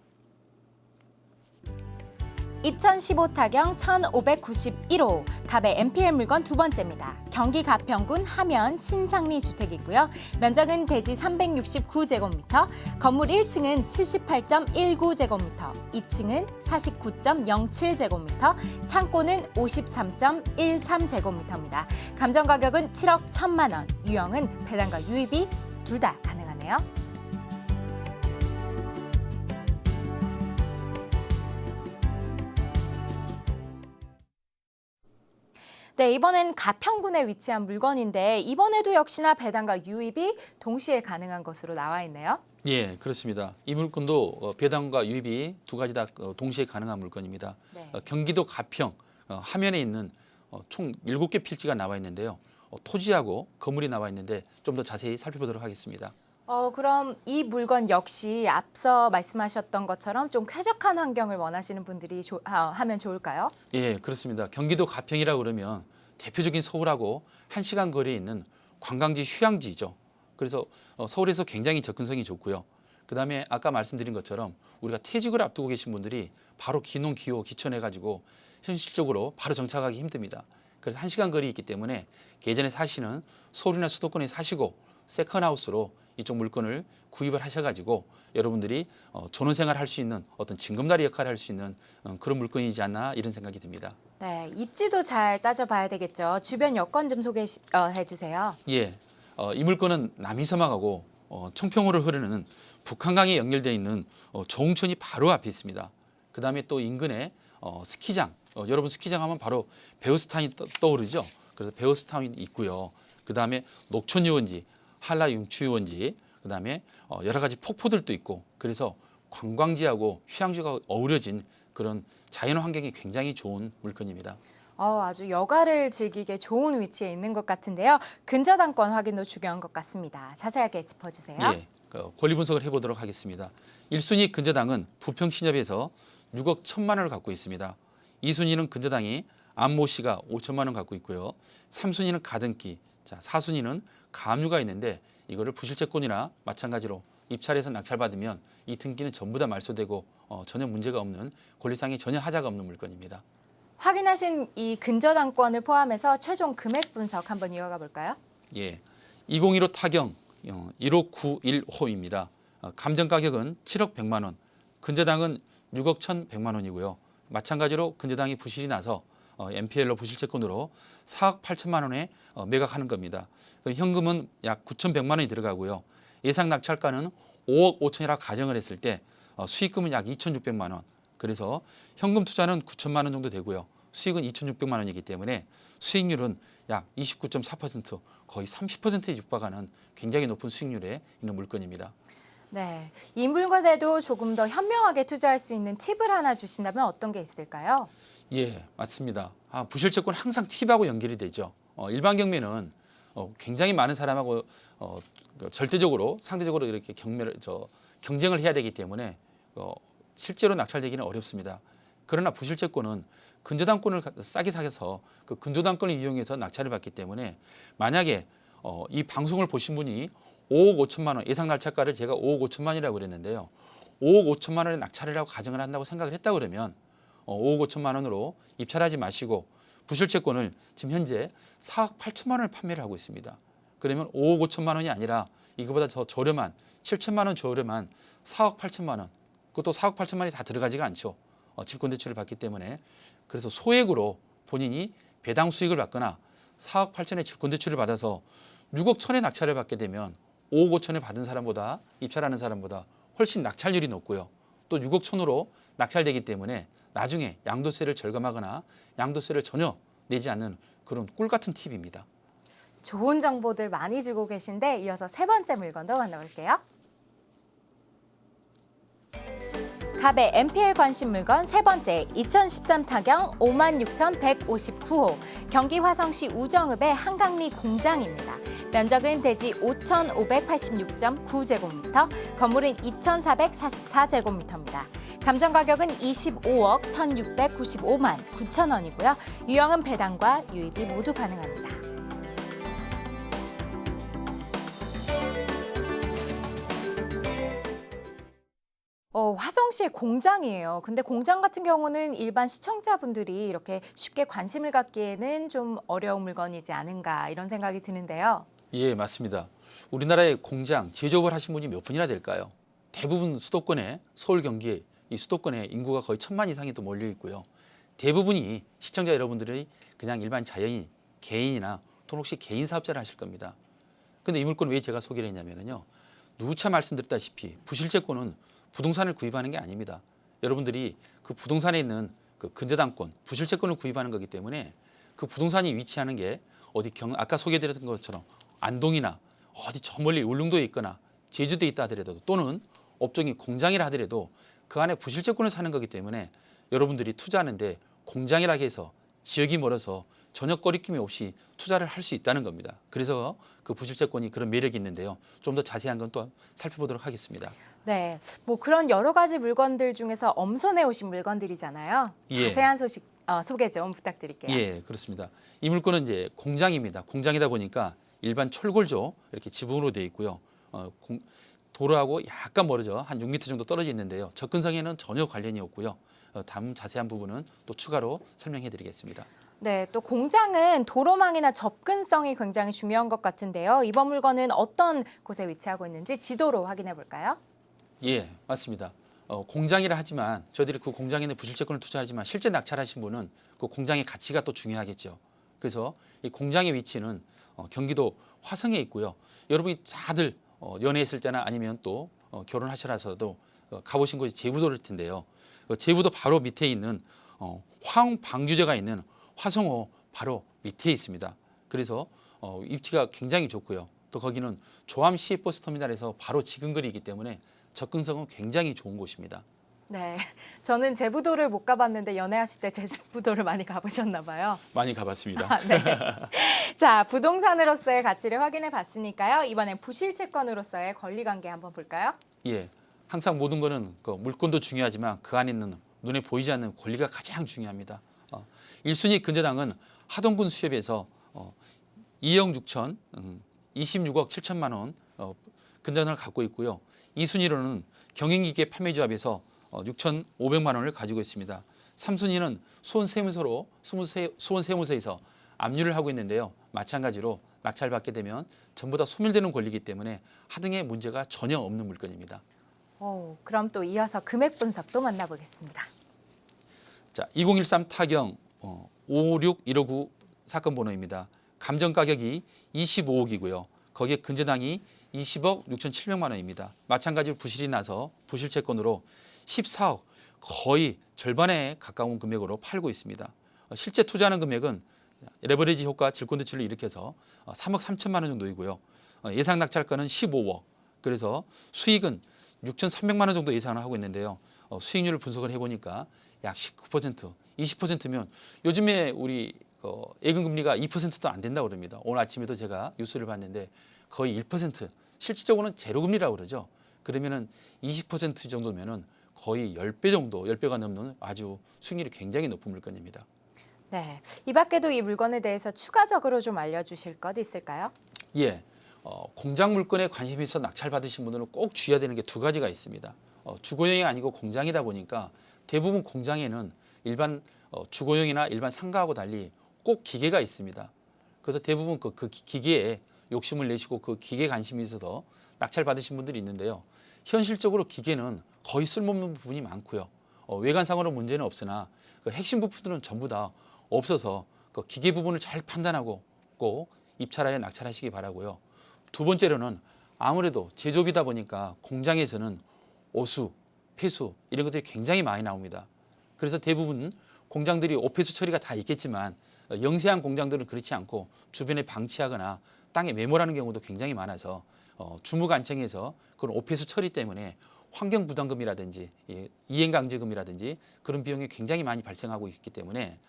[SPEAKER 1] 2015 타경 1591호 갑의 NPL 물건 두 번째입니다. 경기 가평군 하면 신상리 주택이고요. 면적은 대지 369제곱미터, 건물 1층은 78.19제곱미터, 2층은 49.07제곱미터, 창고는 53.13제곱미터입니다. 감정 가격은 7억 1천만 원, 유형은 배당과 유입이 둘 다 가능하네요. 네, 이번엔 가평군에 위치한 물건인데 이번에도 역시나 배당과 유입이 동시에 가능한 것으로 나와 있네요.
[SPEAKER 2] 예, 그렇습니다. 이 물건도 배당과 유입이 두 가지 다 동시에 가능한 물건입니다.
[SPEAKER 1] 네.
[SPEAKER 2] 경기도 가평 하면에 있는 총 7개 필지가 나와 있는데요. 토지하고 건물이 나와 있는데 좀 더 자세히 살펴보도록 하겠습니다.
[SPEAKER 1] 그럼 이 물건 역시 앞서 말씀하셨던 것처럼 좀 쾌적한 환경을 원하시는 분들이 하면 좋을까요?
[SPEAKER 2] 예, 그렇습니다. 경기도 가평이라고 그러면 대표적인 서울하고 1시간 거리에 있는 관광지 휴양지죠. 그래서 서울에서 굉장히 접근성이 좋고요. 그다음에 아까 말씀드린 것처럼 우리가 퇴직을 앞두고 계신 분들이 바로 기농, 기호, 기촌해 가지고 현실적으로 바로 정착하기 힘듭니다. 그래서 1시간 거리에 있기 때문에 예전에 사시는 서울이나 수도권에 사시고 세컨하우스로 이쪽 물건을 구입을 하셔가지고 여러분들이 전원생활 할 수 있는 어떤 징검다리 역할을 할 수 있는 그런 물건이지 않나 이런 생각이 듭니다.
[SPEAKER 1] 네, 입지도 잘 따져봐야 되겠죠. 주변 여건 좀 소개해 주세요.
[SPEAKER 2] 예, 이 물건은 남이섬하고 청평호를 흐르는 북한강에 연결되어 있는 조흥천이 바로 앞에 있습니다. 그 다음에 또 인근에 스키장, 여러분 스키장 하면 바로 베어스타운이 떠오르죠. 그래서 베어스타운이 있고요. 그 다음에 녹천유원지, 한라융추유원지, 그 다음에 여러 가지 폭포들도 있고, 그래서 관광지하고 휴양지가 어우러진 그런 자연 환경이 굉장히 좋은 물건입니다.
[SPEAKER 1] 아주 여가를 즐기기에 좋은 위치에 있는 것 같은데요. 근저당권 확인도 중요한 것 같습니다. 자세하게 짚어주세요.
[SPEAKER 2] 예, 권리 분석을 해보도록 하겠습니다. 1순위 근저당은 부평신협에서 6억 1천만 원을 갖고 있습니다. 2순위는 근저당이 안모 씨가 5천만 원 갖고 있고요. 3순위는 가등기, 자 4순위는 가압류가 있는데 이거를 부실채권이나 마찬가지로 입찰해서 낙찰받으면 이 등기는 전부 다 말소되고 전혀 문제가 없는 권리상의 전혀 하자가 없는 물건입니다.
[SPEAKER 1] 확인하신 이 근저당권을 포함해서 최종 금액 분석 한번 이어가 볼까요?
[SPEAKER 2] 예, 2015 타경 15915입니다. 감정 가격은 7억 100만 원, 근저당은 6억 1,100만 원이고요. 마찬가지로 근저당이 부실이 나서 NPL로 부실채권으로 4억 8천만 원에 매각하는 겁니다. 현금은 약 9,100만 원이 들어가고요. 예상 낙찰가는 5억 5천이라고 가정을 했을 때 수익금은 약 2,600만 원. 그래서 현금 투자는 9천만 원 정도 되고요. 수익은 2,600만 원이기 때문에 수익률은 약 29.4%, 거의 30%에 육박하는 굉장히 높은 수익률에 있는 물건입니다.
[SPEAKER 1] 네, 이 물건에도 조금 더 현명하게 투자할 수 있는 팁을 하나 주신다면 어떤 게 있을까요?
[SPEAKER 2] 예, 맞습니다. 부실채권 항상 팁하고 연결이 되죠. 일반 경매는 굉장히 많은 사람하고 절대적으로 상대적으로 이렇게 경쟁을 해야 되기 때문에 실제로 낙찰되기는 어렵습니다. 그러나 부실채권은 근저당권을 싸게 사서 그 근저당권을 이용해서 낙찰을 받기 때문에 만약에 이 방송을 보신 분이 5억 5천만 원 예상 낙찰가를 제가 5억 5천만 원이라고 그랬는데요. 5억 5천만 원의 낙찰이라고 가정을 한다고 생각을 했다 그러면 5억 5천만 원으로 입찰하지 마시고 부실채권을 지금 현재 4억 8천만 원을 판매를 하고 있습니다. 그러면 5억 5천만 원이 아니라 이거보다 더 저렴한 7천만 원 저렴한 4억 8천만 원, 그것도 4억 8천만 원이 다 들어가지가 않죠. 질권대출을 받기 때문에. 그래서 소액으로 본인이 배당 수익을 받거나 4억 8천의 질권대출을 받아서 6억 1천의 낙찰을 받게 되면 5억 5천을 받은 사람보다 입찰하는 사람보다 훨씬 낙찰률이 높고요. 또 6억 1천으로 낙찰되기 때문에 나중에 양도세를 절감하거나 양도세를 전혀 내지 않는 그런 꿀 같은 팁입니다.
[SPEAKER 1] 좋은 정보들 많이 주고 계신데 이어서 세 번째 물건도 만나볼게요. 갑의 NPL 관심 물건 세 번째 2013 타경 56,159호 경기 화성시 우정읍의 한강리 공장입니다. 면적은 대지 5,586.9제곱미터, 건물은 2,444제곱미터입니다. 감정 가격은 25억 1,695만 9천 원이고요. 유형은 배당과 유입이 모두 가능합니다. 화성시의 공장이에요. 근데 공장 같은 경우는 일반 시청자분들이 이렇게 쉽게 관심을 갖기에는 좀 어려운 물건이지 않은가 이런 생각이 드는데요.
[SPEAKER 2] 예, 맞습니다. 우리나라의 공장, 제조업을 하신 분이 몇 분이나 될까요? 대부분 수도권에, 서울, 경기 이 수도권에 인구가 거의 1,000만 이상이 또 몰려 있고요. 대부분이 시청자 여러분들이 그냥 일반 자연인, 개인이나 또는 혹시 개인 사업자를 하실 겁니다. 근데 이 물건 왜 제가 소개를 했냐면요. 누차 말씀드렸다시피 부실채권은 부동산을 구입하는 게 아닙니다. 여러분들이 그 부동산에 있는 그 근저당권, 부실채권을 구입하는 거기 때문에 그 부동산이 위치하는 게 어디 아까 소개드렸던 것처럼 안동이나 어디 저 멀리 울릉도에 있거나 제주도에 있다 하더라도 또는 업종이 공장이라 하더라도 그 안에 부실채권을 사는 거기 때문에 여러분들이 투자하는데 공장이라 해서 지역이 멀어서 전혀 거리낌이 없이 투자를 할 수 있다는 겁니다. 그래서 그 부실채권이 그런 매력이 있는데요. 좀 더 자세한 건 또 살펴보도록 하겠습니다.
[SPEAKER 1] 네, 뭐 그런 여러 가지 물건들 중에서 엄선해 오신 물건들이잖아요.
[SPEAKER 2] 예.
[SPEAKER 1] 자세한 소식 소개 좀 부탁드릴게요.
[SPEAKER 2] 예, 그렇습니다. 이 물건은 이제 공장입니다. 공장이다 보니까 일반 철골조 이렇게 지붕으로 되어 있고요. 도로하고 약간 멀어져 한 6m 정도 떨어져 있는데요. 접근성에는 전혀 관련이 없고요. 다음 자세한 부분은 또 추가로 설명해 드리겠습니다.
[SPEAKER 1] 네, 또 공장은 도로망이나 접근성이 굉장히 중요한 것 같은데요. 이번 물건은 어떤 곳에 위치하고 있는지 지도로 확인해 볼까요?
[SPEAKER 2] 예, 맞습니다. 공장이라 하지만 저희들이 그 공장에 있는 부실채권을 투자하지만 실제 낙찰하신 분은 그 공장의 가치가 또 중요하겠죠. 그래서 이 공장의 위치는 경기도 화성에 있고요. 여러분이 다들 연애했을 때나 아니면 또 결혼하셔서도 가보신 곳이 제부도일 텐데요. 제부도 바로 밑에 있는 황방주제가 있는 화성호 바로 밑에 있습니다. 그래서 입지가 굉장히 좋고요. 또 거기는 조암 시외버스터미널에서 바로 지근거리이기 때문에 접근성은 굉장히 좋은 곳입니다.
[SPEAKER 1] 네, 저는 제부도를 못 가봤는데 연애하실 때 제부도를 많이 가보셨나 봐요.
[SPEAKER 2] 많이 가봤습니다.
[SPEAKER 1] 네. 자, 부동산으로서의 가치를 확인해 봤으니까요. 이번엔 부실채권으로서의 권리관계 한번 볼까요?
[SPEAKER 2] 예, 항상 모든 거는 그 물건도 중요하지만 그 안에 있는 눈에 보이지 않는 권리가 가장 중요합니다. 1순위 근저당은 하동군 수협에서 2억 6천 26억 7천만 원 근저당을 갖고 있고요. 2순위로는 경인기계 판매조합에서 6,500만 원을 가지고 있습니다. 3순위는 수원세무서에서 압류를 하고 있는데요. 마찬가지로 낙찰받게 되면 전부 다 소멸되는 권리이기 때문에 하등의 문제가 전혀 없는 물건입니다.
[SPEAKER 1] 그럼 또 이어서 금액 분석도 만나보겠습니다.
[SPEAKER 2] 자, 2013 타경 56159 사건 번호입니다. 감정 가격이 25억이고요. 거기에 근저당이 20억 6,700만 원입니다. 마찬가지로 부실이 나서 부실채권으로 14억 거의 절반에 가까운 금액으로 팔고 있습니다. 실제 투자하는 금액은 레버리지 효과 질권대출을 일으켜서 3억 3천만 원 정도이고요. 예상 낙찰가는 15억. 그래서 수익은 6,300만 원 정도 예상을 하고 있는데요. 수익률을 분석을 해보니까 약 19%, 20%면 요즘에 우리 예금금리가 2%도 안 된다고 그럽니다. 오늘 아침에도 제가 뉴스를 봤는데 거의 1%, 실질적으로는 제로금리라고 그러죠. 그러면은 20% 정도면은 거의 10배 정도, 10배가 넘는 아주 수익률이 굉장히 높은 물건입니다.
[SPEAKER 1] 네, 이 밖에도 이 물건에 대해서 추가적으로 좀 알려주실 것 있을까요?
[SPEAKER 2] 예, 공장 물건에 관심이 있어 낙찰 받으신 분들은 꼭 주의해야 되는 게 두 가지가 있습니다. 주거용이 아니고 공장이다 보니까 대부분 공장에는 일반 주거용이나 일반 상가하고 달리 꼭 기계가 있습니다. 그래서 대부분 그 기계에 욕심을 내시고 그 기계에 관심이 있어서 낙찰 받으신 분들이 있는데요. 현실적으로 기계는 거의 쓸모없는 부분이 많고요. 외관상으로 문제는 없으나 그 핵심 부품들은 전부 다 없어서 그 기계 부분을 잘 판단하고 꼭 입찰하여 낙찰하시기 바라고요. 두 번째로는 아무래도 제조업이다 보니까 공장에서는 오수, 폐수 이런 것들이 굉장히 많이 나옵니다. 그래서 대부분 공장들이 오폐수 처리가 다 있겠지만 영세한 공장들은 그렇지 않고 주변에 방치하거나 땅에 매몰하는 경우도 굉장히 많아서 주무관청에서 그런 오폐수 처리 때문에 환경부담금이라든지 이행강제금이라든지 그런 비용이 굉장히 많이 발생하고 있기 때문에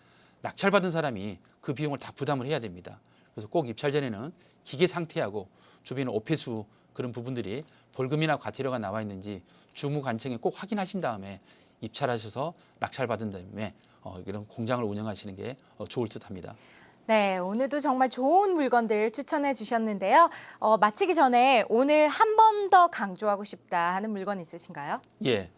[SPEAKER 2] 낙찰받은 사람이 그 비용을 다 부담을 해야 됩니다. 그래서 꼭 입찰 전에는 기계 상태하고 주변에 오폐수 그런 부분들이 벌금이나 과태료가 나와 있는지 주무관청에 꼭 확인하신 다음에 입찰하셔서 낙찰받은 다음에 이런 공장을 운영하시는 게 좋을 듯합니다.
[SPEAKER 1] 네, 오늘도 정말 좋은 물건들 추천해 주셨는데요. 마치기 전에 오늘 한 번 더 강조하고 싶다 하는 물건 있으신가요?
[SPEAKER 2] 예,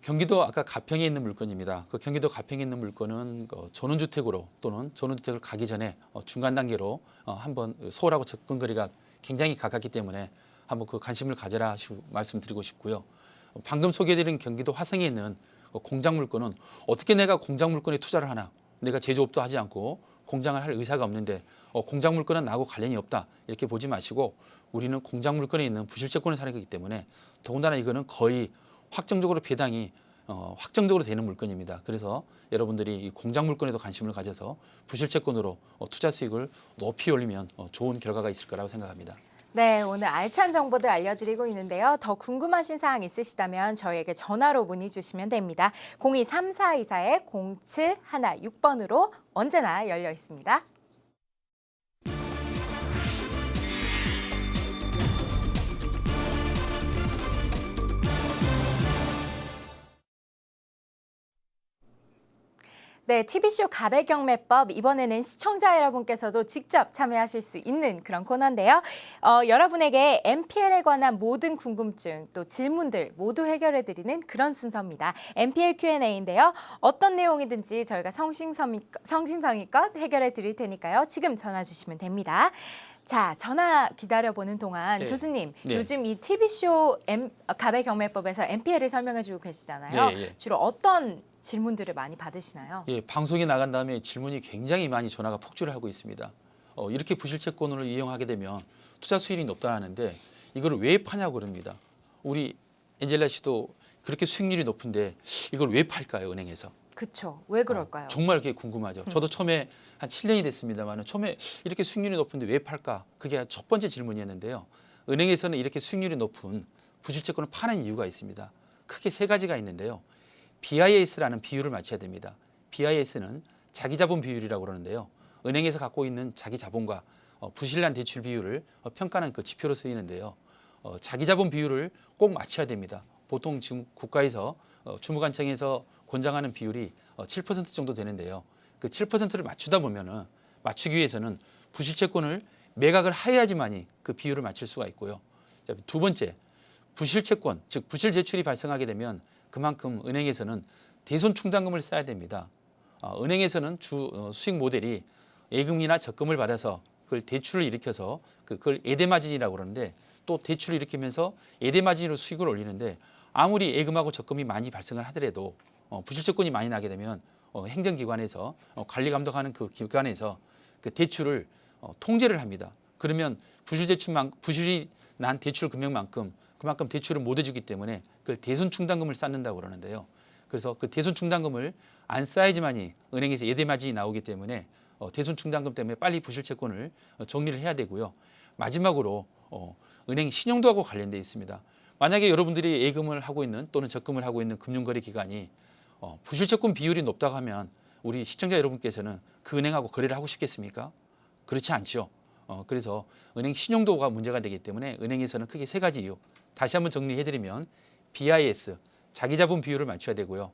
[SPEAKER 2] 경기도 아까 가평에 있는 물건입니다. 그 경기도 가평에 있는 물건은 전원주택으로 또는 전원주택을 가기 전에 중간 단계로 한번 서울하고 접근거리가 굉장히 가깝기 때문에 한번 그 관심을 가져라 말씀드리고 싶고요. 방금 소개해드린 경기도 화성에 있는 공장 물건은 어떻게 내가 공장 물건에 투자를 하나? 내가 제조업도 하지 않고 공장을 할 의사가 없는데 공장 물건은 나하고 관련이 없다 이렇게 보지 마시고 우리는 공장 물건에 있는 부실채권을 사는 거기 때문에 더군다나 이거는 거의 확정적으로 배당이 확정적으로 되는 물건입니다. 그래서 여러분들이 이 공장 물건에도 관심을 가져서 부실채권으로 투자 수익을 높이 올리면 좋은 결과가 있을 거라고 생각합니다.
[SPEAKER 1] 네, 오늘 알찬 정보들 알려드리고 있는데요. 더 궁금하신 사항 있으시다면 저희에게 전화로 문의 주시면 됩니다. 02-3424-0716번으로 언제나 열려 있습니다. 네, TV쇼 가배경매법 이번에는 시청자 여러분께서도 직접 참여하실 수 있는 그런 코너인데요. 여러분에게 MPL에 관한 모든 궁금증 또 질문들 모두 해결해드리는 그런 순서입니다. MPL Q&A인데요. 어떤 내용이든지 저희가 성심성의껏 해결해드릴 테니까요. 지금 전화 주시면 됩니다. 자, 전화 기다려보는 동안
[SPEAKER 2] 네.
[SPEAKER 1] 교수님,
[SPEAKER 2] 네.
[SPEAKER 1] 요즘 이 TV쇼 가배경매법에서 MPL을 설명해주고 계시잖아요.
[SPEAKER 2] 예, 예.
[SPEAKER 1] 주로 어떤 질문들을 많이 받으시나요?
[SPEAKER 2] 예, 방송에 나간 다음에 질문이 굉장히 많이 전화가 폭주를 하고 있습니다. 이렇게 부실채권을 이용하게 되면 투자 수익이 높다 하는데 이걸 왜 파냐고 그럽니다. 우리 엔젤라 씨도 그렇게 수익률이 높은데 이걸 왜 팔까요, 은행에서?
[SPEAKER 1] 그렇죠. 왜 그럴까요?
[SPEAKER 2] 정말 그게 궁금하죠. 저도 처음에 한 7년이 됐습니다만 처음에 이렇게 수익률이 높은데 왜 팔까? 그게 첫 번째 질문이었는데요. 은행에서는 이렇게 수익률이 높은 부실채권을 파는 이유가 있습니다. 크게 세 가지가 있는데요. BIS라는 비율을 맞춰야 됩니다. BIS는 자기자본 비율이라고 그러는데요. 은행에서 갖고 있는 자기 자본과 부실난 대출 비율을 평가하는 그 지표로 쓰이는데요. 자기자본 비율을 꼭 맞춰야 됩니다. 보통 지금 국가에서 주무관청에서 권장하는 비율이 7% 정도 되는데요. 그 7%를 맞추다 보면은 맞추기 위해서는 부실채권을 매각을 해야지만이 그 비율을 맞출 수가 있고요. 자, 두 번째, 부실채권, 즉 부실 제출이 발생하게 되면 그만큼 은행에서는 대손 충당금을 써야 됩니다. 은행에서는 수익 모델이 예금이나 적금을 받아서 그걸 대출을 일으켜서 그걸 예대마진이라고 그러는데 또 대출을 일으키면서 예대마진으로 수익을 올리는데 아무리 예금하고 적금이 많이 발생을 하더라도 부실채권이 많이 나게 되면 행정기관에서 관리 감독하는 그 기관에서 그 대출을 통제를 합니다. 그러면 부실이 난 대출 금액만큼 그만큼 대출을 못 해주기 때문에 그걸 대손 충당금을 쌓는다고 그러는데요. 그래서 그 대손 충당금을 안 쌓아야지만이 은행에서 예대 마진이 나오기 때문에 대손 충당금 때문에 빨리 부실채권을 정리를 해야 되고요. 마지막으로 은행 신용도하고 관련돼 있습니다. 만약에 여러분들이 예금을 하고 있는 또는 적금을 하고 있는 금융거래 기관이 부실채권 비율이 높다고 하면 우리 시청자 여러분께서는 그 은행하고 거래를 하고 싶겠습니까? 그렇지 않죠. 그래서 은행 신용도가 문제가 되기 때문에 은행에서는 크게 세 가지 이유. 다시 한번 정리해드리면 BIS, 자기자본 비율을 맞춰야 되고요.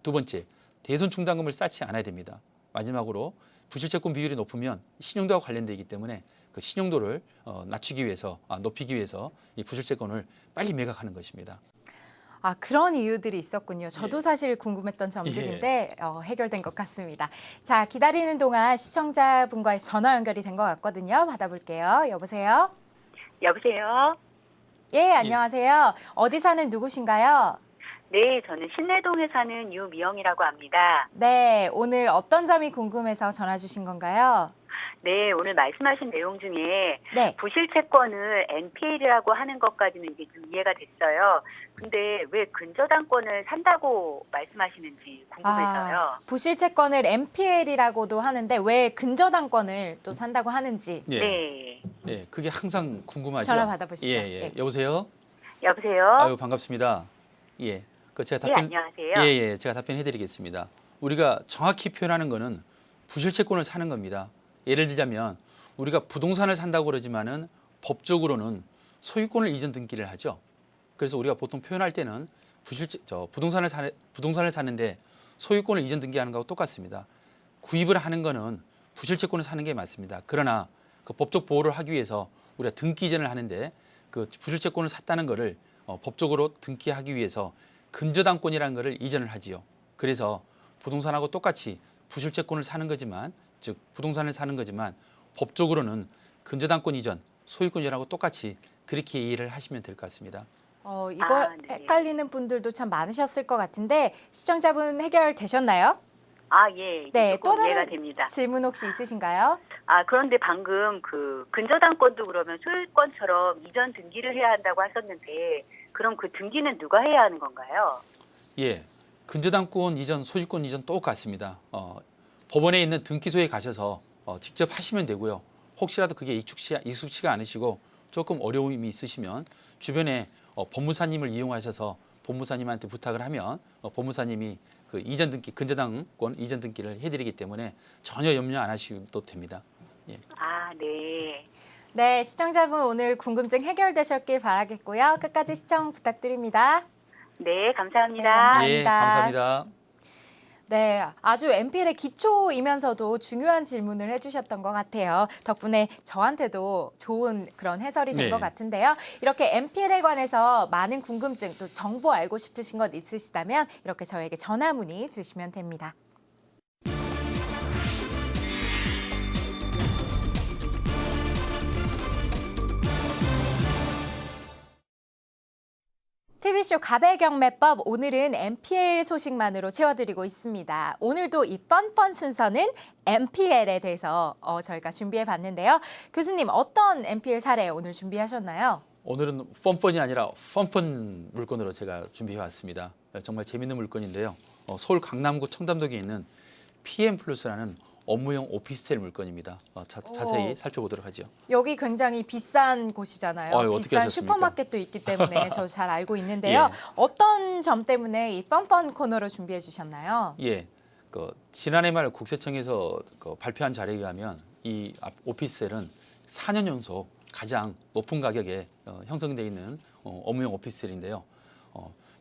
[SPEAKER 2] 두 번째, 대손 충당금을 쌓지 않아야 됩니다. 마지막으로 부실채권 비율이 높으면 신용도와 관련되기 때문에 그 신용도를 높이기 위해서 이 부실채권을 빨리 매각하는 것입니다.
[SPEAKER 1] 아, 그런 이유들이 있었군요. 저도
[SPEAKER 2] 예.
[SPEAKER 1] 사실 궁금했던 점들인데 해결된 것 같습니다. 자, 기다리는 동안 시청자분과의 전화 연결이 된 것 같거든요. 받아볼게요. 여보세요?
[SPEAKER 3] 여보세요?
[SPEAKER 1] 예, 안녕하세요. 어디 사는 누구신가요?
[SPEAKER 3] 네, 저는 신내동에 사는 유미영이라고 합니다.
[SPEAKER 1] 네, 오늘 어떤 점이 궁금해서 전화 주신 건가요?
[SPEAKER 3] 네, 오늘 말씀하신 내용 중에
[SPEAKER 1] 네.
[SPEAKER 3] 부실채권을 NPL이라고 하는 것까지는 이게 좀 이해가 됐어요. 근데 왜 근저당권을 산다고 말씀하시는지 궁금해서요.
[SPEAKER 1] 부실채권을 MPL이라고도 하는데 왜 근저당권을 또 산다고 하는지.
[SPEAKER 2] 예.
[SPEAKER 3] 네.
[SPEAKER 2] 예, 그게 항상 궁금하죠.
[SPEAKER 1] 전화 받아보시죠.
[SPEAKER 2] 예, 예.
[SPEAKER 1] 네.
[SPEAKER 2] 여보세요?
[SPEAKER 3] 여보세요?
[SPEAKER 2] 아유, 반갑습니다. 예. 제가
[SPEAKER 3] 예, 안녕하세요.
[SPEAKER 2] 예, 제가 답변해 드리겠습니다. 우리가 정확히 표현하는 거는 부실채권을 사는 겁니다. 예를 들자면 우리가 부동산을 산다고 그러지만은 법적으로는 소유권을 이전 등기를 하죠. 그래서 우리가 보통 표현할 때는 부동산을 사는데 소유권을 이전 등기하는 거하고 똑같습니다. 구입을 하는 거는 부실채권을 사는 게 맞습니다. 그러나 그 법적 보호를 하기 위해서 우리가 등기 이전을 하는데 그 부실채권을 샀다는 거를 법적으로 등기하기 위해서 근저당권이라는 거를 이전을 하지요. 그래서 부동산하고 똑같이 부실채권을 사는 거지만 즉 부동산을 사는 거지만 법적으로는 근저당권 이전, 소유권 이전하고 똑같이 그렇게 이해를 하시면 될 것 같습니다.
[SPEAKER 1] 이거
[SPEAKER 3] 네.
[SPEAKER 1] 헷갈리는 분들도 참 많으셨을 것 같은데 시청자분 해결되셨나요?
[SPEAKER 3] 아, 예.
[SPEAKER 1] 네, 또
[SPEAKER 3] 조금 이해가
[SPEAKER 1] 다른
[SPEAKER 3] 됩니다.
[SPEAKER 1] 질문 혹시 있으신가요?
[SPEAKER 3] 아, 그런데 방금 그 근저당권도 그러면 소유권처럼 이전 등기를 해야 한다고 하셨는데 그럼 그 등기는 누가 해야 하는 건가요?
[SPEAKER 2] 예, 근저당권 이전, 소유권 이전 똑같습니다. 법원에 있는 등기소에 가셔서 직접 하시면 되고요. 혹시라도 그게 익숙치가 않으시고 조금 어려움이 있으시면 주변에 법무사님을 이용하셔서 법무사님한테 부탁을 하면 법무사님이 그 이전 등기, 근저당권 이전 등기를 해드리기 때문에 전혀 염려 안 하셔도 됩니다. 예.
[SPEAKER 3] 아, 네.
[SPEAKER 1] 네, 시청자분 오늘 궁금증 해결되셨길 바라겠고요. 끝까지 시청 부탁드립니다.
[SPEAKER 3] 네, 감사합니다.
[SPEAKER 1] 네, 감사합니다.
[SPEAKER 2] 예, 감사합니다.
[SPEAKER 1] 네, 아주 MPL의 기초이면서도 중요한 질문을 해주셨던 것 같아요. 덕분에 저한테도 좋은 그런 해설이 된
[SPEAKER 2] 네.
[SPEAKER 1] 것 같은데요. 이렇게 MPL에 관해서 많은 궁금증 또 정보 알고 싶으신 것 있으시다면 이렇게 저에게 전화 문의 주시면 됩니다. TV쇼 가배경매법 오늘은 MPL 소식만으로 채워드리고 있습니다. 오늘도 이 뻔뻔 순서는 MPL에 대해서 저희가 준비해봤는데요. 교수님 어떤 MPL 사례 오늘 준비하셨나요?
[SPEAKER 2] 오늘은 뻔뻔이 아니라 뻔뻔 물건으로 제가 준비해 왔습니다. 정말 재밌는 물건인데요. 서울 강남구 청담동에 있는 PM 플러스라는 업무용 오피스텔 물건입니다. 자세히 살펴보도록 하죠.
[SPEAKER 1] 여기 굉장히 비싼 곳이잖아요.
[SPEAKER 2] 어떻게
[SPEAKER 1] 비싼
[SPEAKER 2] 하셨습니까?
[SPEAKER 1] 슈퍼마켓도 있기 때문에 저 잘 알고 있는데요.
[SPEAKER 2] 예.
[SPEAKER 1] 어떤 점 때문에 이 뻔뻔 코너로 준비해 주셨나요?
[SPEAKER 2] 예, 지난해 말 국세청에서 발표한 자료에 의하면 이 오피스텔은 4년 연속 가장 높은 가격에 형성되어 있는 업무용 오피스텔인데요.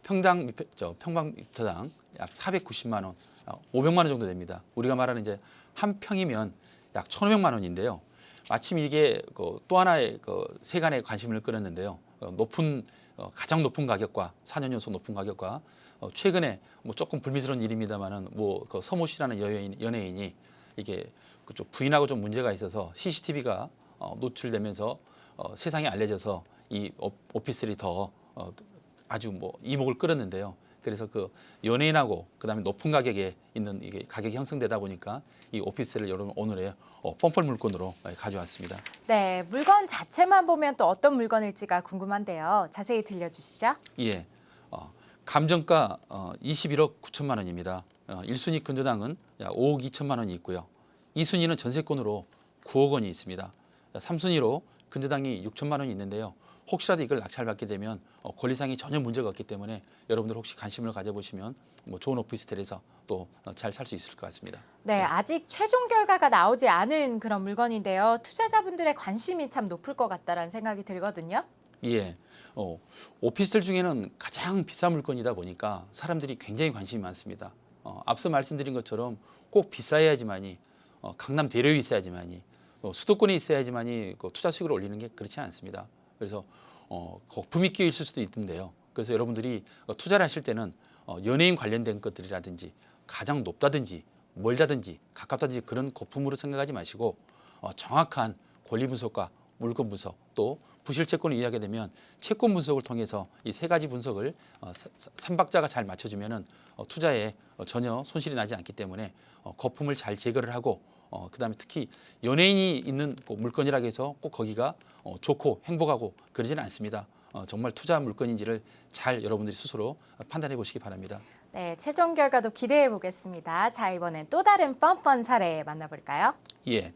[SPEAKER 2] 평방미터당 약 490만 원, 500만 원 정도 됩니다. 우리가 말하는 이제 한 평이면 약 1,500만 원인데요. 마침 이게 또 하나의 세간의 관심을 끌었는데요. 가장 높은 가격과 4년 연속 높은 가격과 최근에 뭐 조금 불미스러운 일입니다만은 서모 씨라는 연예인이 이게 그쪽 부인하고 좀 문제가 있어서 CCTV가 노출되면서 세상에 알려져서 이 오피스텔이 더 아주 이목을 끌었는데요. 그래서 그 연예인하고 그다음에 높은 가격에 있는 이게 가격이 형성되다 보니까 이 오피스텔을 여러분 오늘의 뻔뻔 물건으로 가져왔습니다.
[SPEAKER 1] 네, 물건 자체만 보면 또 어떤 물건일지가 궁금한데요. 자세히 들려주시죠.
[SPEAKER 2] 예, 감정가 21억 9천만 원입니다. 1순위 근저당은 약 5억 2천만 원이 있고요. 2순위는 전세권으로 9억 원이 있습니다. 3순위로 근저당이 6천만 원이 있는데요. 혹시라도 이걸 낙찰받게 되면 권리상이 전혀 문제가 없기 때문에 여러분들 혹시 관심을 가져보시면 좋은 오피스텔에서 또 잘 살 수 있을 것 같습니다.
[SPEAKER 1] 네, 아직 최종 결과가 나오지 않은 그런 물건인데요. 투자자분들의 관심이 참 높을 것 같다라는 생각이 들거든요.
[SPEAKER 2] 예, 오피스텔 중에는 가장 비싼 물건이다 보니까 사람들이 굉장히 관심이 많습니다. 앞서 말씀드린 것처럼 꼭 비싸야지만이 강남 대로에 있어야지만이 수도권에 있어야지만이 투자 수익을 올리는 게 그렇지 않습니다. 그래서 거품이 끼어 있을 수도 있는데요. 그래서 여러분들이 투자를 하실 때는 연예인 관련된 것들이라든지 가장 높다든지 멀다든지 가깝다든지 그런 거품으로 생각하지 마시고 정확한 권리 분석과 물건 분석 또 부실 채권을 이해하게 되면 채권 분석을 통해서 이 세 가지 분석을 삼박자가 잘 맞춰주면은 투자에 전혀 손실이 나지 않기 때문에 거품을 잘 제거를 하고 그다음에 특히 연예인이 있는 물건이라고 해서 꼭 거기가 좋고 행복하고 그러지는 않습니다. 정말 투자 물건인지를 잘 여러분들이 스스로 판단해 보시기 바랍니다.
[SPEAKER 1] 네, 최종 결과도 기대해 보겠습니다. 자, 이번엔 또 다른 뻔뻔 사례 만나볼까요?
[SPEAKER 2] 예,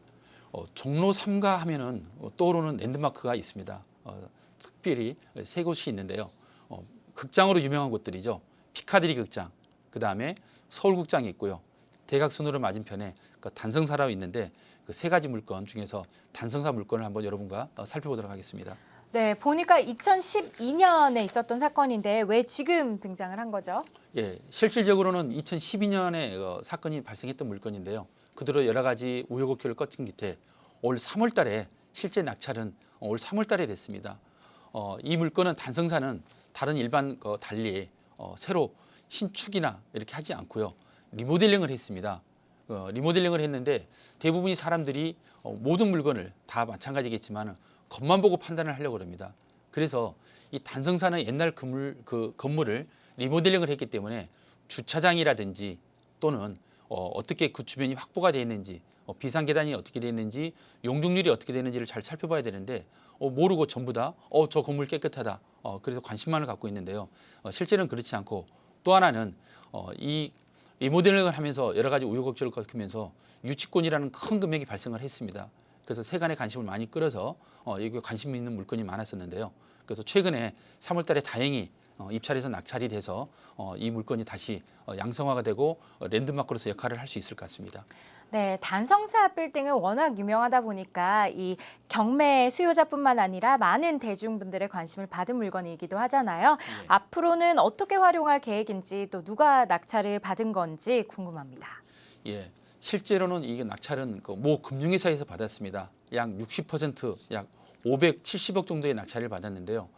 [SPEAKER 2] 종로 3가 하면은 떠오르는 랜드마크가 있습니다. 특별히 세 곳이 있는데요. 극장으로 유명한 곳들이죠. 피카디리 극장, 그 다음에 서울극장이 있고요. 대각선으로 맞은편에 단성사라고 있는데 그 세 가지 물건 중에서 단성사 물건을 한번 여러분과 살펴보도록 하겠습니다.
[SPEAKER 1] 네, 보니까 2012년에 있었던 사건인데 왜 지금 등장을 한 거죠?
[SPEAKER 2] 예, 실질적으로는 2012년에 사건이 발생했던 물건인데요. 그대로 여러 가지 우여곡절을 거친 끝에 올 3월 달에 실제 낙찰은 올 3월 달에 됐습니다. 이 물건은 단성사는 다른 일반 달리 새로 신축이나 이렇게 하지 않고요. 리모델링을 했습니다. 리모델링을 했는데 대부분이 사람들이 모든 물건을 다 마찬가지겠지만 겉만 보고 판단을 하려고 합니다. 그래서 이 단성사는 옛날 건물을 리모델링을 했기 때문에 주차장이라든지 또는 어떻게 그 주변이 확보가 되어 있는지 비상 계단이 어떻게 되어 있는지 용적률이 어떻게 되는지를 잘 살펴봐야 되는데 모르고 전부 다 저 건물 깨끗하다 그래서 관심만을 갖고 있는데요. 실제는 그렇지 않고 또 하나는 이 리모델링을 하면서 여러 가지 우여곡절을 겪으면서 유치권이라는 큰 금액이 발생을 했습니다. 그래서 세간의 관심을 많이 끌어서 여기 관심 있는 물건이 많았었는데요. 그래서 최근에 3월 달에 다행히 입찰해서 낙찰이 돼서 이 물건이 다시 양성화가 되고 랜드마크로서 역할을 할 수 있을 것 같습니다.
[SPEAKER 1] 네, 단성사 빌딩은 워낙 유명하다 보니까 이 경매 수요자뿐만 아니라 많은 대중분들의 관심을 받은 물건이기도 하잖아요.
[SPEAKER 2] 네.
[SPEAKER 1] 앞으로는 어떻게 활용할 계획인지 또 누가 낙찰을 받은 건지 궁금합니다.
[SPEAKER 2] 예, 실제로는 이게 낙찰은 그 모 금융회사에서 받았습니다. 약 60%, 약 570억 정도의 낙찰을 받았는데요.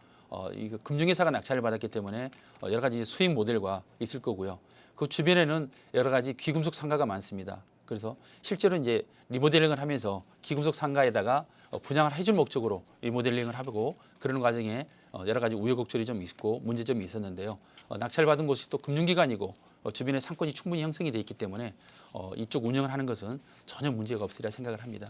[SPEAKER 2] 이거 금융회사가 낙찰을 받았기 때문에 여러 가지 수익 모델과 있을 거고요. 그 주변에는 여러 가지 귀금속 상가가 많습니다. 그래서 실제로 이제 리모델링을 하면서 귀금속 상가에다가 분양을 해줄 목적으로 리모델링을 하고 그러는 과정에 여러 가지 우여곡절이 좀 있고 문제점이 있었는데요. 낙찰받은 곳이 또 금융기관이고 주변에 상권이 충분히 형성이 돼 있기 때문에 이쪽 운영을 하는 것은 전혀 문제가 없으리라 생각을 합니다.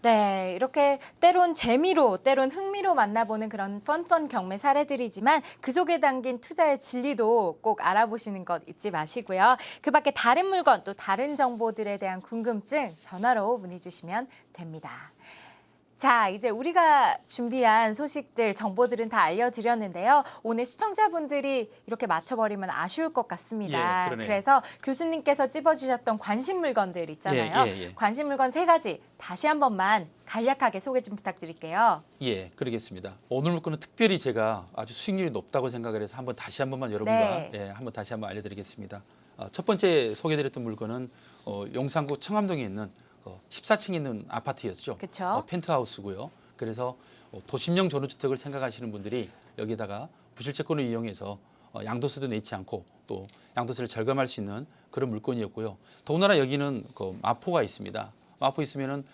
[SPEAKER 1] 네, 이렇게 때론 재미로, 때론 흥미로 만나보는 그런 펀펀 경매 사례들이지만 그 속에 담긴 투자의 진리도 꼭 알아보시는 것 잊지 마시고요. 그 밖에 다른 물건 또 다른 정보들에 대한 궁금증 전화로 문의 주시면 됩니다. 자, 이제 우리가 준비한 소식들, 정보들은 다 알려드렸는데요. 오늘 시청자분들이 이렇게 맞춰버리면 아쉬울 것 같습니다.
[SPEAKER 2] 예, 그러네요.
[SPEAKER 1] 그래서 교수님께서 찝어주셨던 관심 물건들 있잖아요.
[SPEAKER 2] 예.
[SPEAKER 1] 관심 물건 3가지 다시 한 번만 간략하게 소개 좀 부탁드릴게요.
[SPEAKER 2] 예, 그러겠습니다. 오늘 물건은 특별히 제가 아주 수익률이 높다고 생각을 해서 다시 한 번만 여러분과
[SPEAKER 1] 네.
[SPEAKER 2] 한번 다시 한번 알려드리겠습니다. 첫 번째 소개드렸던 물건은 용산구 청암동에 있는 14층에 있는 아파트였죠.
[SPEAKER 1] 그쵸.
[SPEAKER 2] 펜트하우스고요. 그래서 도심형 전원주택을 생각하시는 분들이 여기다가 부실채권을 이용해서 양도세도 내지 않고 또 양도세를 절감할 수 있는 그런 물건이었고요. 더군다나 여기는 그 마포가 있습니다. 마포 있으면은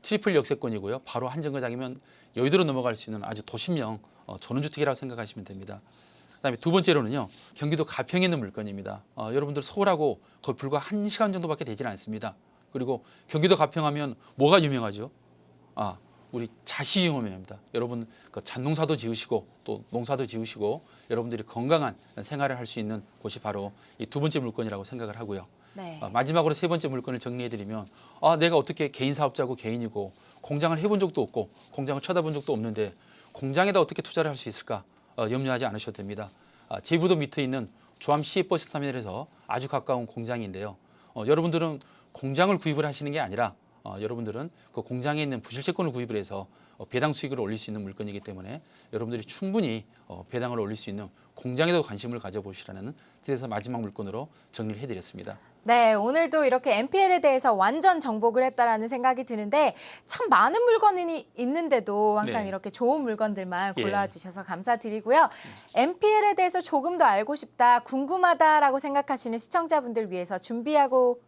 [SPEAKER 2] 트리플 역세권이고요. 바로 한 정거장이면 여의도로 넘어갈 수 있는 아주 도심형 전원주택이라고 생각하시면 됩니다. 그다음에 두 번째로는요. 경기도 가평에 있는 물건입니다. 여러분들 서울하고 거의 불과 1시간 정도밖에 되지는 않습니다. 그리고 경기도 가평하면 뭐가 유명하죠? 우리 자시 유명합니다. 여러분 그 잣농사도 지으시고 또 농사도 지으시고 여러분들이 건강한 생활을 할 수 있는 곳이 바로 이 두 번째 물건이라고 생각을 하고요.
[SPEAKER 1] 네.
[SPEAKER 2] 마지막으로 세 번째 물건을 정리해드리면 내가 어떻게 개인 사업자고 개인이고 공장을 해본 적도 없고 공장을 쳐다본 적도 없는데 공장에다 어떻게 투자를 할 수 있을까 염려하지 않으셔도 됩니다. 제부도 밑에 있는 조암 시외버스터미널에서 아주 가까운 공장인데요. 여러분들은 공장을 구입을 하시는 게 아니라 여러분들은 그 공장에 있는 부실채권을 구입을 해서 배당 수익을 올릴 수 있는 물건이기 때문에 여러분들이 충분히 배당을 올릴 수 있는 공장에도 관심을 가져보시라는 뜻에서 마지막 물건으로 정리를 해드렸습니다.
[SPEAKER 1] 네, 오늘도 이렇게 MPL에 대해서 완전 정복을 했다라는 생각이 드는데 참 많은 물건이 있는데도 항상
[SPEAKER 2] 네.
[SPEAKER 1] 이렇게 좋은 물건들만
[SPEAKER 2] 예.
[SPEAKER 1] 골라주셔서 감사드리고요. MPL에 대해서 조금 더 알고 싶다, 궁금하다라고 생각하시는 시청자분들 위해서 준비하고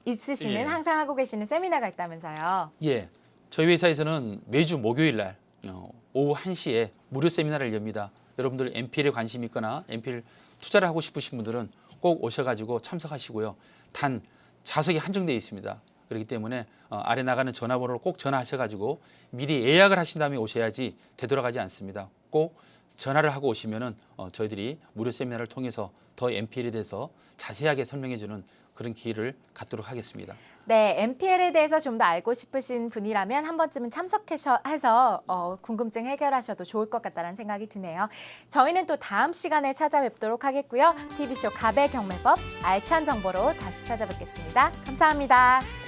[SPEAKER 1] 있으시는
[SPEAKER 2] 예.
[SPEAKER 1] 항상 하고 계시는 세미나가 있다면서요.
[SPEAKER 2] 예, 저희 회사에서는 매주 목요일 날 오후 1시에 무료 세미나를 엽니다. 여러분들 MPL에 관심이 있거나 MPL 투자를 하고 싶으신 분들은 꼭 오셔가지고 참석하시고요. 단 좌석이 한정되어 있습니다. 그렇기 때문에 아래 나가는 전화번호로 꼭 전화하셔가지고 미리 예약을 하신 다음에 오셔야지 되돌아가지 않습니다. 꼭 전화를 하고 오시면은 저희들이 무료 세미나를 통해서 더 MPL에 대해서 자세하게 설명해주는 그런 기회를 갖도록 하겠습니다.
[SPEAKER 1] 네, MPL에 대해서 좀 더 알고 싶으신 분이라면 한 번쯤은 참석해서 궁금증 해결하셔도 좋을 것 같다는 생각이 드네요. 저희는 또 다음 시간에 찾아뵙도록 하겠고요. TV쇼 가배 경매법 알찬 정보로 다시 찾아뵙겠습니다. 감사합니다.